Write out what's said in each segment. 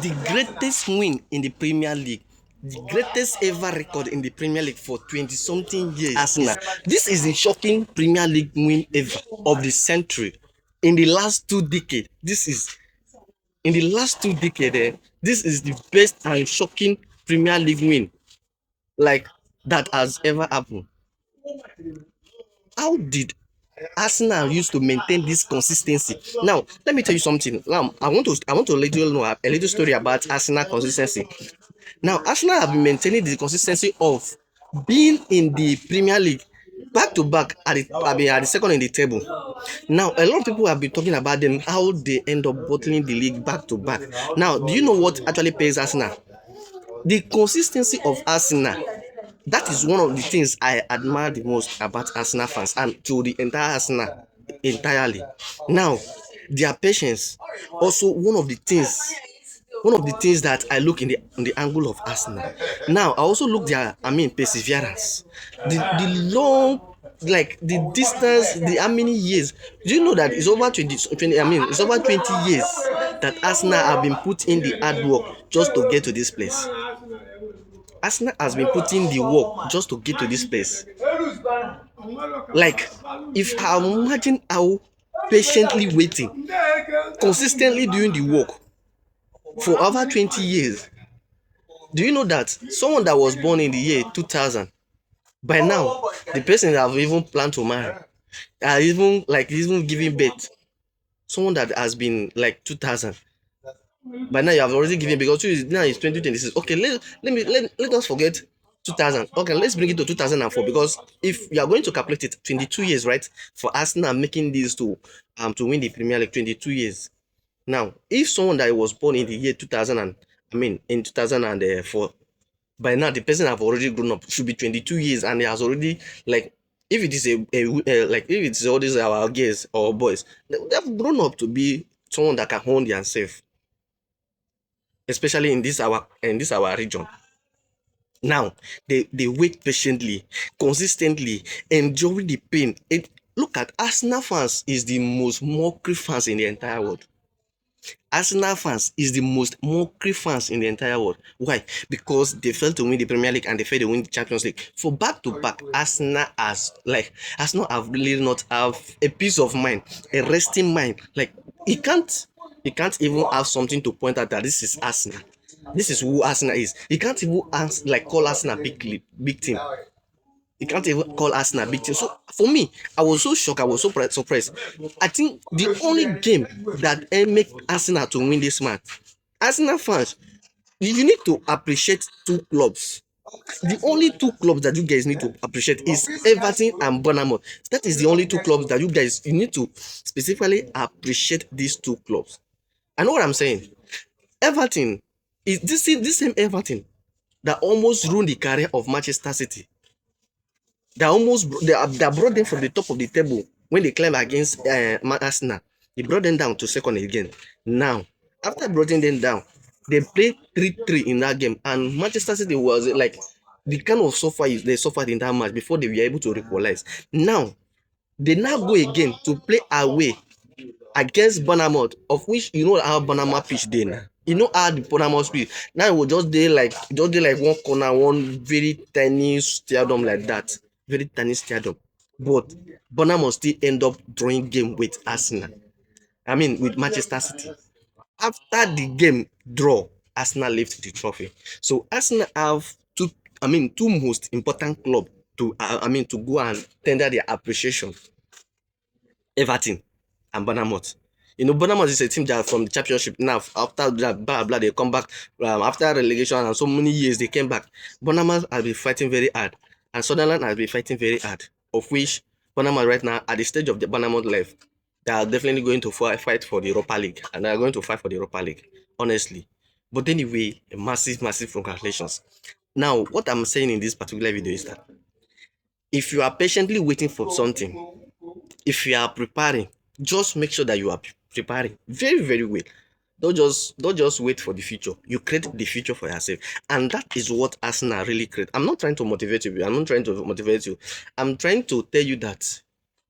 the greatest win in the Premier League, the greatest ever record in the Premier League for 20-something years. Arsenal. This is the shocking Premier League win ever of the century. In the last 2 decades, this is this is the best and shocking Premier League win like that has ever happened. How did Arsenal used to maintain this consistency? Now, let me tell you something. Now, I want to let you know a little story about Arsenal consistency. Now, Arsenal have been maintaining the consistency of being in the Premier League back to back at the second in the table. Now, a lot of people have been talking about them, how they end up bottling the league back to back. Now, do you know what actually pays Arsenal? The consistency of Arsenal. That is one of the things I admire the most about Arsenal fans and to the entire Arsenal entirely. Now, their patience also one of the things that I look in the angle of Arsenal. Now, I also look their perseverance, the long, like the distance, the how many years. Do you know that it's over 20 it's over 20 years that Arsenal have been put in the hard work just to get to this place. Arsenal has been putting the work just to get to this place. Like, if I imagine how patiently waiting, consistently doing the work for over 20 years. Do you know that someone that was born in the year 2000, by now, the person that have even planned to marry, are even giving birth. Someone that has been like 2000, by now you have already given, because now it's 2026. Okay, let us forget 2000. Okay, let's bring it to 2004, because if you are going to calculate it, 22 years, right, for Arsenal making this to win the Premier League, 22 years. Now, if someone that was born in the year 2000 and in 2004, by now the person have already grown up, should be 22 years, and he has already, like, if it is like if it's all these our girls or boys, they have grown up to be someone that can hold themselves, especially in this our region. Now, they wait patiently, consistently, enjoying the pain. Look at Arsenal fans is the most mockery fans in the entire world. Arsenal fans is the most mockery fans in the entire world. Why? Because they failed to win the Premier League and they failed to win the Champions League. For back to back, Arsenal have really not have a peace of mind, a resting mind. Like, he can't even have something to point out that this is Arsenal. This is who Arsenal is. He can't even call Arsenal big team. You can't even call Arsenal big team. So for me, I was so shocked. I was so surprised. I think the only game that make Arsenal to win this match, Arsenal fans, you need to appreciate two clubs. The only two clubs that you guys need to appreciate is Everton and Bournemouth. That is the only two clubs that you need to specifically appreciate these two clubs. I know what I'm saying. Everton is this same Everton that almost ruined the career of Manchester City. They brought them from the top of the table when they climbed against Arsenal. They brought them down to second again. Now, after bringing them down, they played 3-3 in that game, and Manchester City was like the kind of suffer they suffered in that match before they were able to equalize. Now, they now go again to play away against Bournemouth, of which you know how Bournemouth pitch dey now. You know how the Bournemouth pitch. Now it will just dey like one corner, one very tiny stadium like that. Very tiny stadium. But Bournemouth still end up drawing game with Arsenal. With Manchester City. After the game draw, Arsenal lift the trophy. So Arsenal have two most important club to to go and tender their appreciation. Everton and Bournemouth. You know, Bournemouth is a team that from the championship now, after blah, they come back after relegation and so many years they came back. Bournemouth has been fighting very hard, and Sunderland has been fighting very hard. Of which Bournemouth right now at the stage of the Bournemouth life, they are definitely going to fight for the Europa League, and they are going to fight for the Europa League, honestly. But anyway, a massive congratulations. Now, what I'm saying in this particular video is that if you are patiently waiting for something, if you are preparing, just make sure that you are preparing very, very well. Don't just wait for the future. You create the future for yourself, and that is what Arsenal really create. I'm not trying to motivate you. I'm trying to tell you that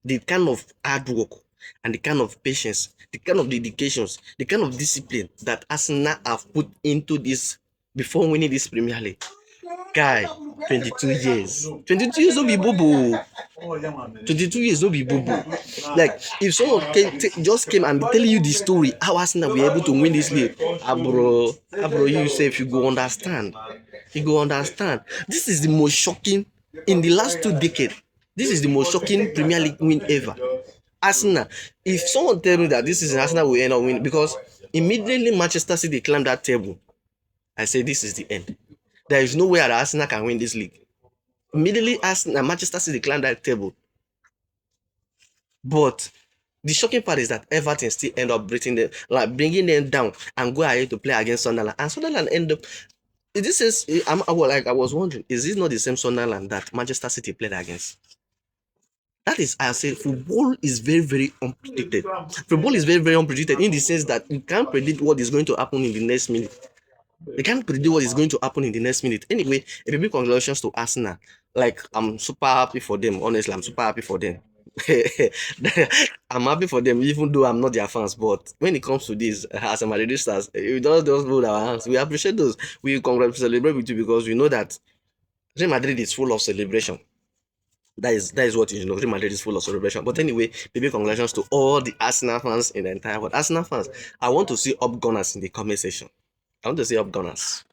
the kind of hard work and the kind of patience, the kind of dedications, the kind of discipline that Arsenal have put into this before winning this Premier League. Guy, 22 years. 22 years no be bobo. 22 years no be bobo. Like if someone just came and telling you the story how Arsenal were able to win this league, bro, you say if you go understand. You go understand. This is the most shocking in the last 2 decades. This is the most shocking Premier League win ever. Arsenal. If someone tell me that this is Arsenal will end up winning, because immediately Manchester City climbed that table, I say this is the end. There is no way that Arsenal can win this league. Immediately Arsenal, Manchester City climbed that table. But the shocking part is that Everton still end up bringing them down and go ahead to play against Sunderland. And Sunderland end up. This is I was wondering, is this not the same Sunderland that Manchester City played against? That is, I say, football is very, very unpredicted. Football is very, very unpredicted in the sense that you can't predict what is going to happen in the next minute. You can't predict what is going to happen in the next minute. Anyway, a big congratulations to Arsenal. Like, I'm super happy for them. Honestly, I'm super happy for them. I'm happy for them, even though I'm not their fans. But when it comes to this, as a Madridistas, we don't just hold our hands. We appreciate those. We celebrate with you because we know that Real Madrid is full of celebration. That is what you know. Real Madrid is full of celebration. But anyway, baby, congratulations to all the Arsenal fans in the entire world. Arsenal fans, I want to see up gunners in the comment section. I want to see up gunners.